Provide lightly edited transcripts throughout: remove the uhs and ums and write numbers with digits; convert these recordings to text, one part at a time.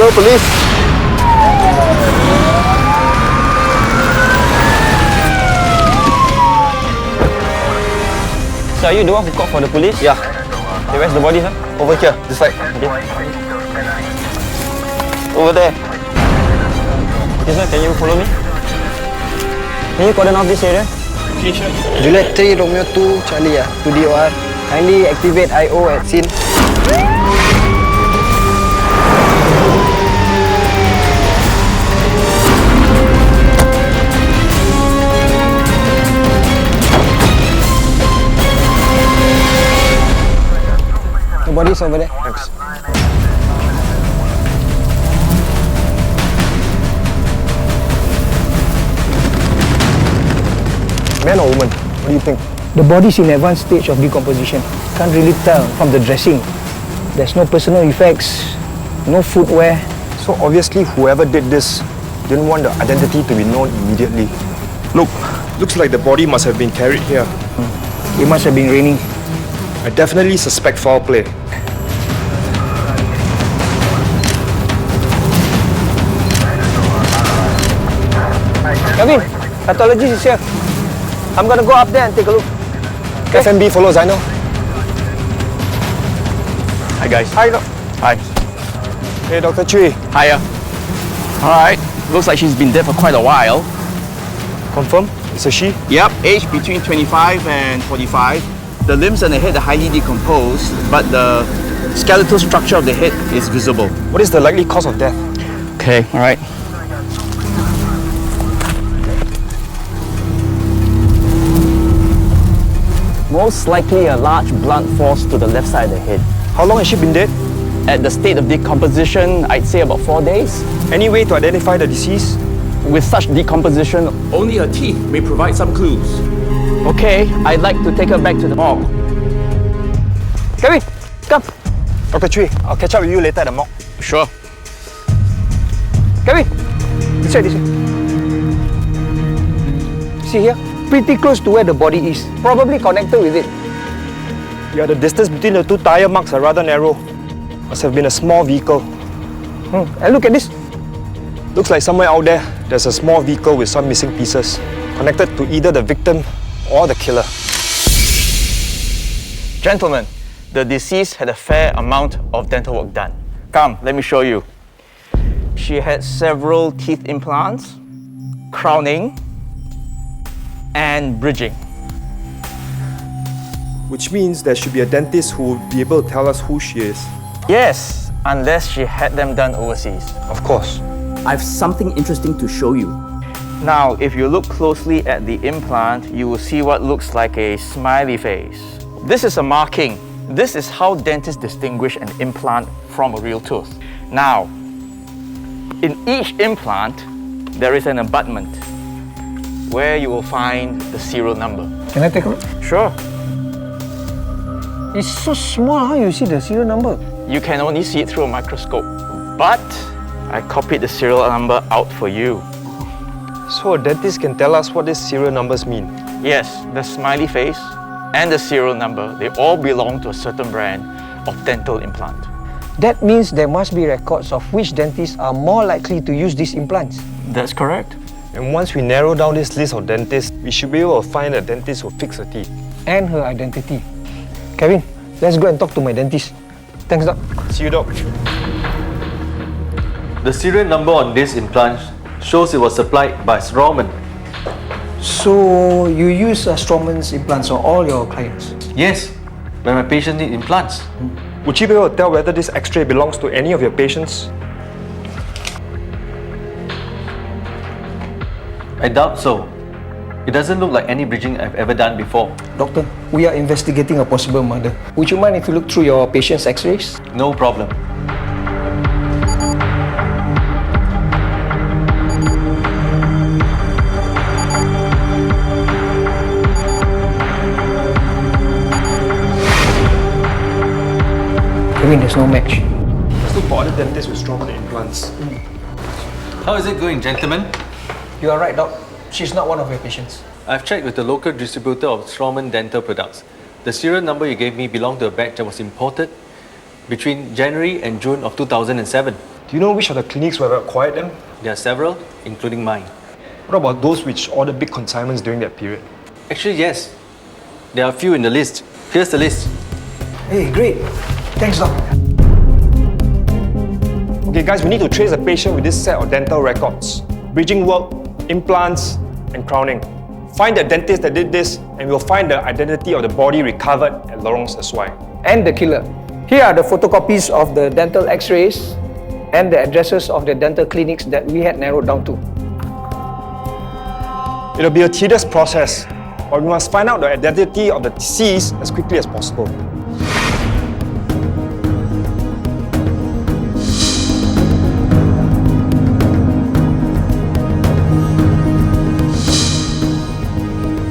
Hello, police. So are you the one who called for the police? Yeah, Okay, where's the body, sir? over here, this side. Okay. Over there. Okay, sir, can you follow me? Can you cordon off this area? Okay, sure. Juliet 3, Romeo 2, Charlie 2 DOR. Kindly activate IO at scene. The body's over there. Thanks. Man or woman? What do you think? The body's in advanced stage of decomposition. Can't really tell from the dressing. There's no personal effects, no footwear. So obviously whoever did this didn't want the identity to be known immediately. Looks like the body must have been carried here. It must have been raining. I definitely suspect foul play. Kevin, pathologist is here. I'm gonna go up there and take a look. Okay. FMB follows, I know. Hi, guys. Hi, Doc. Hi. Hey, Dr. Chui. Hiya. Alright. Looks like she's been dead for quite a while. Confirm? It's a she? Yep, age between 25 and 45. The limbs and the head are highly decomposed, but the skeletal structure of the head is visible. What is the likely cause of death? Okay, alright. Most likely a large blunt force to the left side of the head. How long has she been dead? At the state of decomposition, I'd say about 4 days. Any way to identify the deceased? With such decomposition, only her teeth may provide some clues. Okay, I'd like to take her back to the morgue. Kevin, come. Dr. Chui, I'll catch up with you later at the morgue. Sure. Kevin, this way, this way. See here? Pretty close to where the body is. Probably connected with it. Yeah, the distance between the two tire marks are rather narrow. Must have been a small vehicle. And look at this. Looks like somewhere out there, there's a small vehicle with some missing pieces, connected to either the victim or the killer. Gentlemen, the deceased had a fair amount of dental work done. Come, let me show you. She had several teeth implants, crowning, and bridging. Which means there should be a dentist who will be able to tell us who she is. Yes, unless she had them done overseas. Of course. I've something interesting to show you. Now, if you look closely at the implant, you will see what looks like a smiley face. This is a marking. This is how dentists distinguish an implant from a real tooth. Now, in each implant, there is an abutment where you will find the serial number. Can I take a look? Sure. It's so small, how you see the serial number? You can only see it through a microscope, but I copied the serial number out for you. So a dentist can tell us what these serial numbers mean. Yes, the smiley face and the serial number, they all belong to a certain brand of dental implant. That means there must be records of which dentists are more likely to use these implants. That's correct. And once we narrow down this list of dentists, we should be able to find a dentist who fix her teeth. And her identity. Kevin, let's go and talk to my dentist. Thanks, Doc. See you, Doc. The serial number on this implant shows it was supplied by Straumann. So, you use Strauman's implants on all your clients? Yes, when my patient need implants. Would you be able to tell whether this X-ray belongs to any of your patients? I doubt so. It doesn't look like any bridging I've ever done before. Doctor, we are investigating a possible murder. Would you mind if you look through your patient's X-rays? No problem. Kevin, there's no match. Let's look for other dentists with Straumann implants. How is it going, gentlemen? You are right, Doc. She's not one of your patients. I've checked with the local distributor of Straumann dental products. The serial number you gave me belonged to a batch that was imported between January and June of 2007. Do you know which of the clinics who have acquired them? There are several, including mine. What about those which ordered big consignments during that period? Actually, yes. There are a few in the list. Here's the list. Hey, great. Thanks, Doc. Okay guys, we need to trace the patient with this set of dental records. Bridging work, implants, and crowning. Find the dentist that did this, and we'll find the identity of the body recovered at Lor Sesuai. And the killer. Here are the photocopies of the dental x-rays and the addresses of the dental clinics that we had narrowed down to. It'll be a tedious process, but we must find out the identity of the deceased as quickly as possible.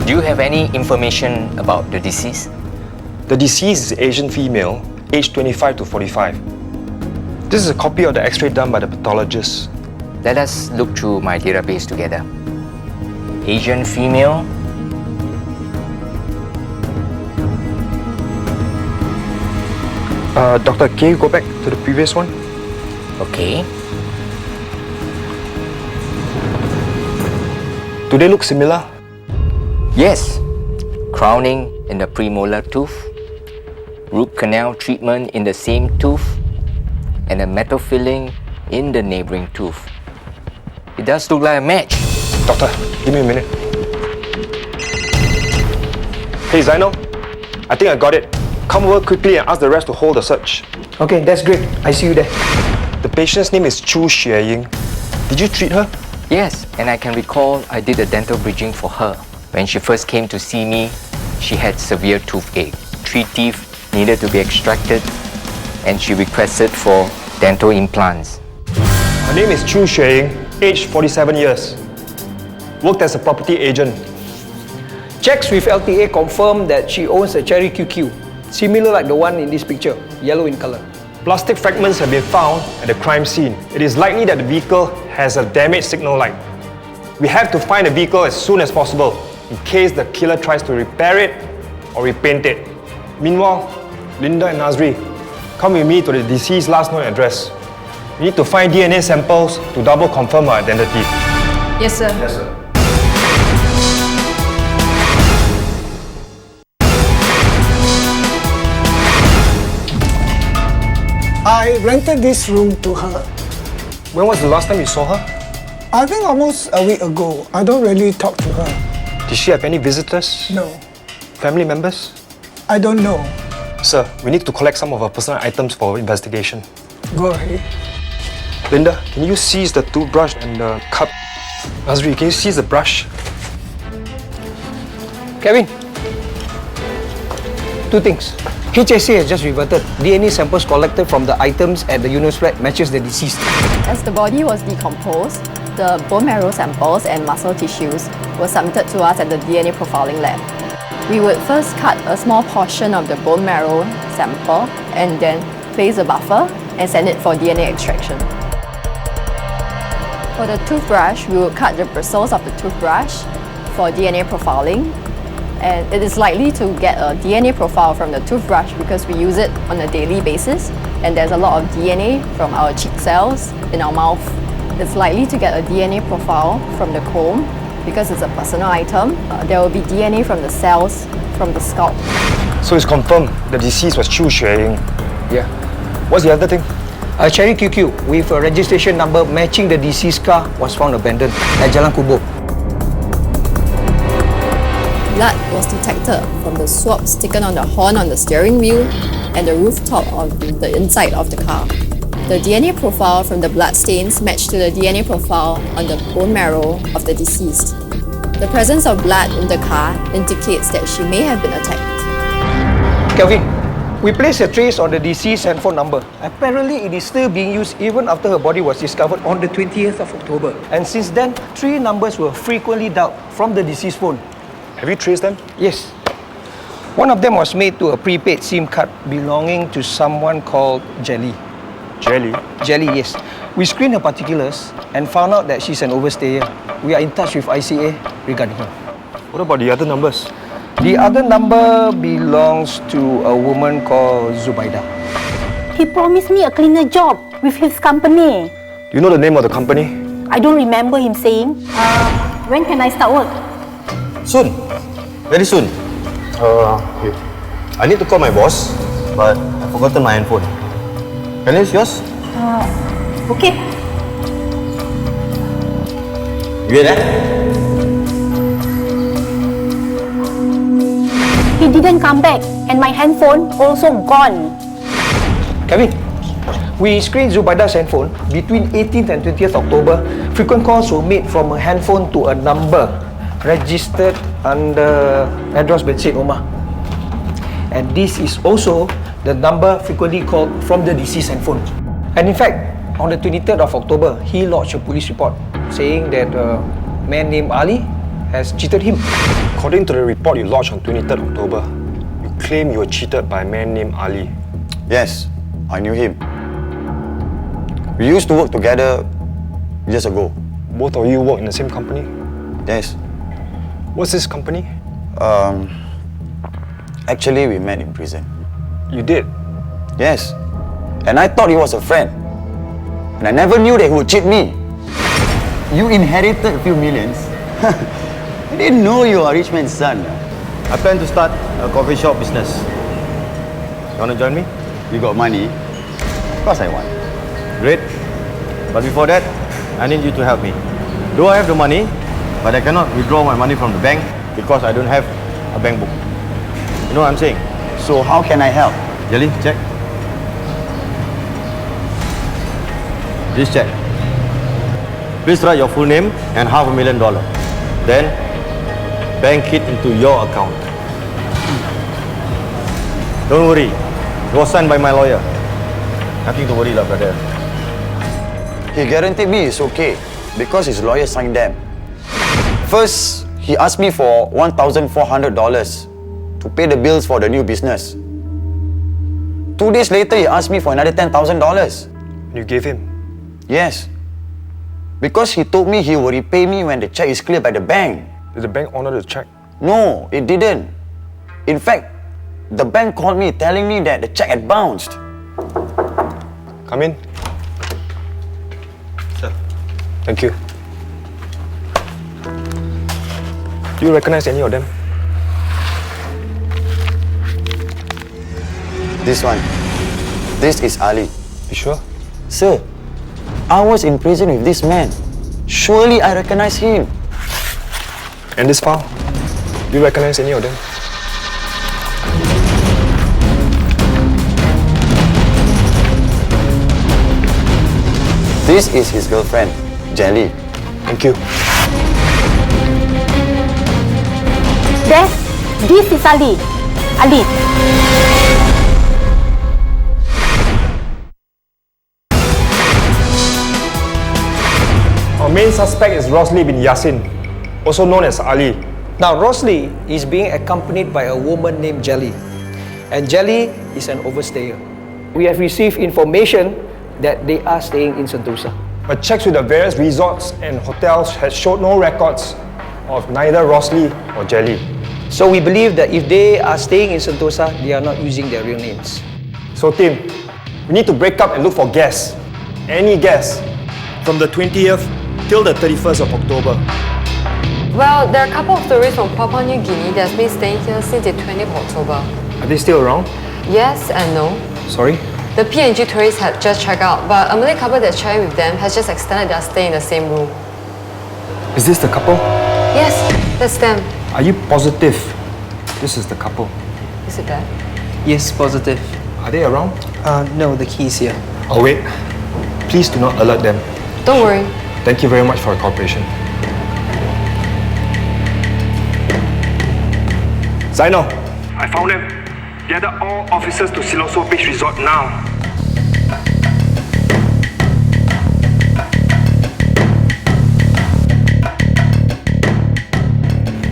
Do you have any information about the deceased? The deceased is Asian female, aged 25 to 45. This is a copy of the x-ray done by the pathologist. Let us look through my database together. Asian female. Doctor, can you go back to the previous one? Okay. Do they look similar? Yes. Crowning in the premolar tooth, root canal treatment in the same tooth, and a metal filling in the neighboring tooth. It does look like a match. Doctor, give me a minute. Hey Zainal, I think I got it. Come over quickly and ask the rest to hold the search. Okay, that's great. I see you there. The patient's name is Chu Xueying. Did you treat her? Yes, and I can recall I did a dental bridging for her. When she first came to see me, she had severe toothache. 3 teeth needed to be extracted, and she requested for dental implants. Her name is Chu Xueying, aged 47 years. Worked as a property agent. Checks with LTA confirm that she owns a Cherry QQ, similar like the one in this picture, yellow in color. Plastic fragments have been found at the crime scene. It is likely that the vehicle has a damaged signal light. We have to find the vehicle as soon as possible, in case the killer tries to repair it or repaint it. Meanwhile, Linda and Nazri, come with me to the deceased's last known address. We need to find DNA samples to double confirm her identity. Yes, sir. Yes, sir. I rented this room to her. When was the last time you saw her? I think almost a week ago. I don't really talk to her. Did she have any visitors? No, Family members? I don't know. Sir, we need to collect some of her personal items for investigation. Go ahead. Linda, can you seize the toothbrush and the cup? Nazri, can you seize the brush? Kevin, 2 things. HSA has just reverted. DNA samples collected from the items at the Yunus flat matches the deceased. As the body was decomposed, the bone marrow samples and muscle tissues were submitted to us at the DNA profiling lab. We would first cut a small portion of the bone marrow sample and then place a buffer and send it for DNA extraction. For the toothbrush, we would cut the bristles of the toothbrush for DNA profiling. And it is likely to get a DNA profile from the toothbrush because we use it on a daily basis, and there's a lot of DNA from our cheek cells in our mouth. It's likely to get a DNA profile from the comb because it's a personal item. There will be DNA from the cells from the scalp. So it's confirmed the deceased was Chu Xueying. Yeah. What's the other thing? A Cherry QQ with a registration number matching the deceased car was found abandoned at Jalan Kubur. Blood was detected from the swabs taken on the horn on the steering wheel and the rooftop of the inside of the car. The DNA profile from the blood stains matched to the DNA profile on the bone marrow of the deceased. The presence of blood in the car indicates that she may have been attacked. Kelvin, we placed a trace on the deceased's handphone number. Apparently, it is still being used even after her body was discovered on the 20th of October. And since then, 3 numbers were frequently dialed from the deceased's phone. Have you traced them? Yes. One of them was made to a prepaid SIM card belonging to someone called Jelly. Jelly. Jelly, yes. We screened her particulars and found out that she's an overstayer. We are in touch with ICA regarding her. What about the other numbers? The other number belongs to a woman called Zubaida. He promised me a cleaner job. with his company. You know the name of the company? I don't remember him saying. When can I start work? Soon. Very soon. I need to call my boss, but I've forgotten my handphone. Can I use yours? Okay. You there? He didn't come back, and my handphone also gone. Kevin, we screened Zubaida's handphone. Between 18th and 20th October, frequent calls were made from a handphone to a number registered under address bin Syed Omar. And this is also the number frequently called from the deceased handphone. And in fact, on the 23rd of October, he lodged a police report saying that a man named Ali has cheated him. According to the report you lodged on 23rd October, you claim you were cheated by a man named Ali. Yes, I knew him. We used to work together years ago. Both of you work in the same company? Yes. What's this company? Actually, we met in prison. You did? Yes. And I thought he was a friend. And I never knew that he would cheat me. You inherited a few millions. I didn't know you are a rich man's son. I plan to start a coffee shop business. You want to join me? You got money? Of course I want. Great. But before that, I need you to help me. Though I have the money, but I cannot withdraw my money from the bank because I don't have a bank book. You know what I'm saying? So how can I help? Jelly, check. This check. Please write your full name and $500,000. Then, bank it into your account. Don't worry. It was signed by my lawyer. Nothing to worry lah, brother. He guaranteed me it's okay because his lawyer signed them. First, he asked me for $1,400 to pay the bills for the new business. 2 days later, he asked me for another $10,000. You gave him? Yes. Because he told me he will repay me when the check is cleared by the bank. Did the bank honor the check? No, it didn't. In fact, the bank called me telling me that the check had bounced. Come in. Sir. Thank you. Do you recognize any of them? This one. This is Ali. You sure? Sir, I was in prison with this man. Surely I recognize him. And this file? Do you recognize any of them? This is his girlfriend, Jelly. Thank you. Dad, this is Ali. Ali. Our main suspect is Rosli bin Yassin, also known as Ali. Now, Rosli is being accompanied by a woman named Jelly. And Jelly is an overstayer. We have received information that they are staying in Sentosa. But checks with the various resorts and hotels has showed no records of neither Rosli or Jelly. So we believe that if they are staying in Sentosa, they are not using their real names. So team, we need to break up and look for guests. Any guests from the 20th till the 31st of October. Well, there are a couple of tourists from Papua New Guinea that's been staying here since the 20th of October. Are they still around? Yes and no. Sorry? The PNG tourists had just checked out, but a Malay couple that's sharing with them has just extended their stay in the same room. Is this the couple? Yes, that's them. Are you positive this is the couple? Is it that? Yes, positive. Are they around? No, the key is here. Oh wait, please do not alert them. Don't worry. Thank you very much for your cooperation. Zainal, I found them. Gather all officers to Siloso Beach Resort now.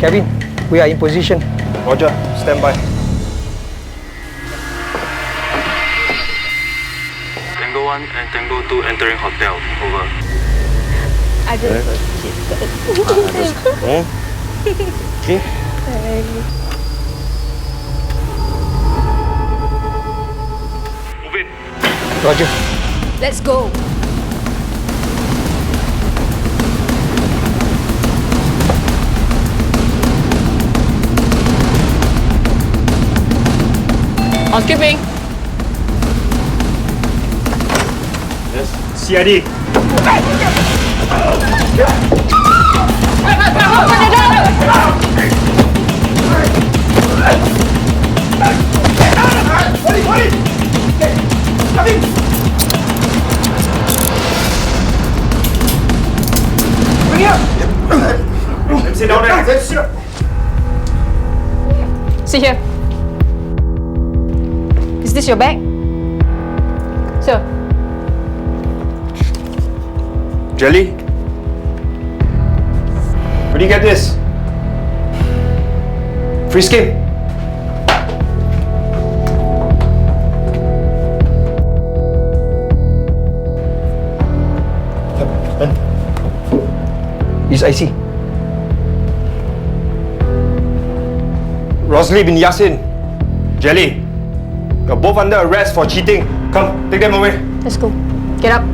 Kevin, we are in position. Roger, stand by. Tango 1 and Tango 2 entering hotel. Over. I just Okay. Move in. Roger. Let's go. Housekeeping. Yes. CID. Sit down there. See here. Is this your bag? Sir. Jelly? Where do you get this? Frisk him. His IC. Rosalie bin Yassin. Jelly. You're both under arrest for cheating. Come, take them away. Let's go. Get up.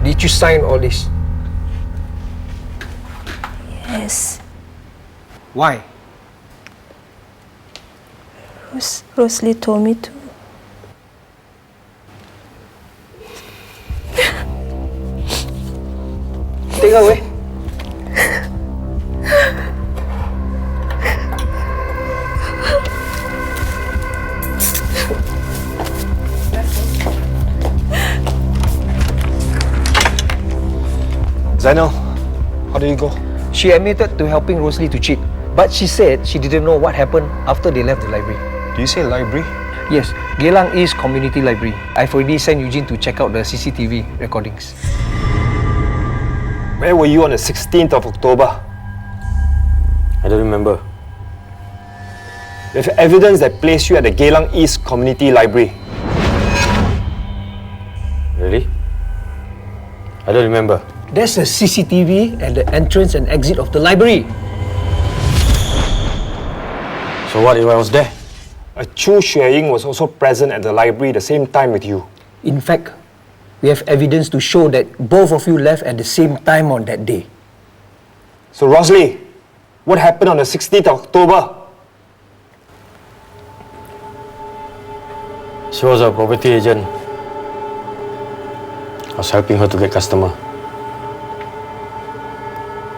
Did you sign all this? Yes. Why? Rosalie told me to. Take her away. Zainal, how did you go? She admitted to helping Rosalie to cheat, but she said she didn't know what happened after they left the library. Do you say library? Yes, Geylang East Community Library. I've already sent Eugene to check out the CCTV recordings. Where were you on the 16th of October? I don't remember. We have evidence that placed you at the Geylang East Community Library. Really? I don't remember. There's a CCTV at the entrance and exit of the library. So what if I was there? A Chu Xueying was also present at the library the same time with you. In fact, we have evidence to show that both of you left at the same time on that day. So Rosalie, what happened on the 16th of October? She was a property agent. I was helping her to get customer.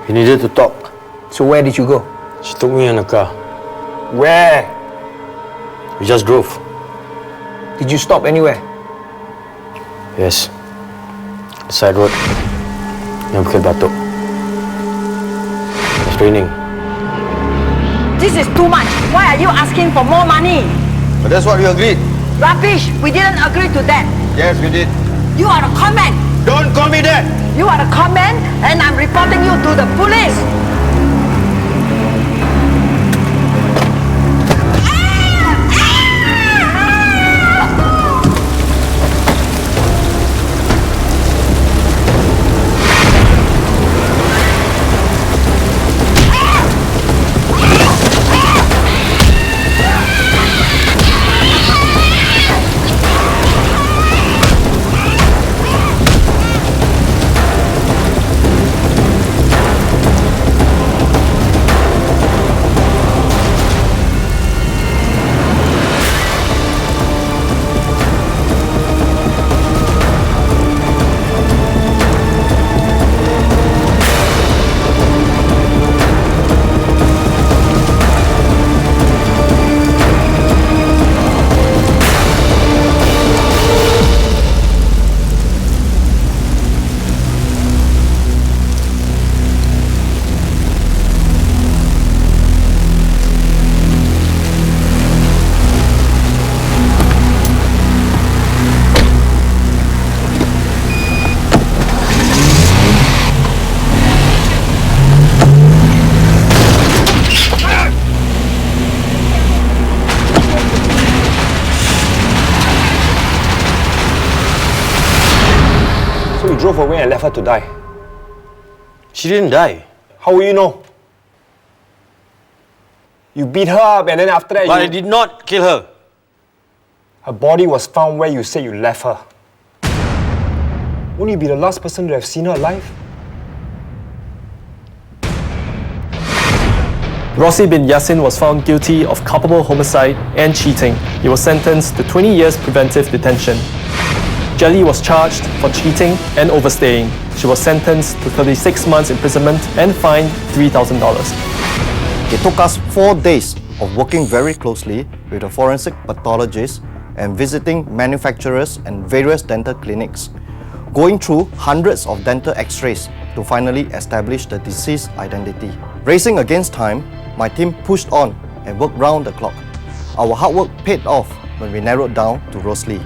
We needed to talk. So where did you go? She took me in a car. Where? We just drove. Did you stop anywhere? Yes. The side road. Near Bukit Batok. It was raining. This is too much. Why are you asking for more money? But that's what we agreed. Rubbish. We didn't agree to that. Yes, we did. You are a comment. Don't call me that! You are a comment and I'm reporting you to the police. drove away and left her to die. She didn't die. How will you know? You beat her up and then after that But I did not kill her. Her body was found where you said you left her. Won't you be the last person to have seen her alive? Rossi bin Yassin was found guilty of culpable homicide and cheating. He was sentenced to 20 years preventive detention. Jelly was charged for cheating and overstaying. She was sentenced to 36 months imprisonment and fined $3,000. It took us 4 days of working very closely with a forensic pathologist and visiting manufacturers and various dental clinics, going through hundreds of dental x-rays to finally establish the deceased identity. Racing against time, my team pushed on and worked round the clock. Our hard work paid off when we narrowed down to Rosalie.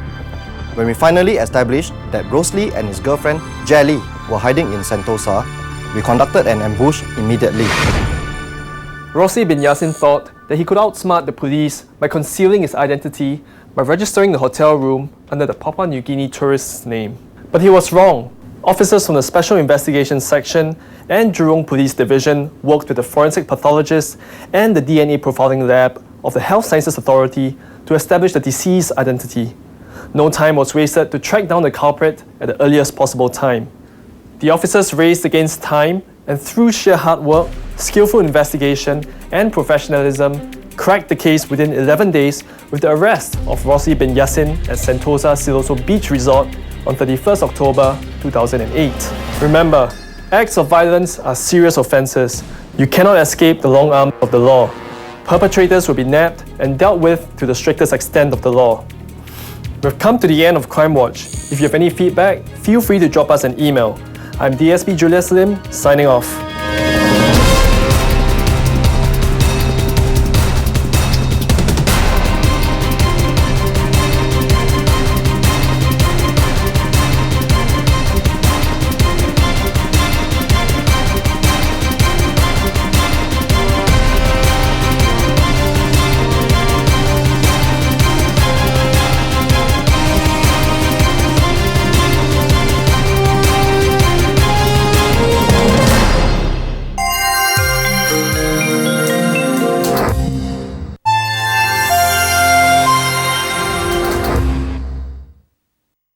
When we finally established that Rosalie and his girlfriend, Jelly, were hiding in Sentosa, we conducted an ambush immediately. Rossi bin Yassin thought that he could outsmart the police by concealing his identity by registering the hotel room under the Papua New Guinea tourist's name. But he was wrong. Officers from the Special Investigations Section and Jurong Police Division worked with the forensic pathologist and the DNA profiling lab of the Health Sciences Authority to establish the deceased's identity. No time was wasted to track down the culprit at the earliest possible time. The officers raced against time and through sheer hard work, skillful investigation and professionalism, cracked the case within 11 days with the arrest of Rossi bin Yassin at Sentosa Siloso Beach Resort on 31st October 2008. Remember, acts of violence are serious offences. You cannot escape the long arm of the law. Perpetrators will be nabbed and dealt with to the strictest extent of the law. We've come to the end of Crimewatch. If you have any feedback, feel free to drop us an email. I'm DSP Julius Lim, signing off.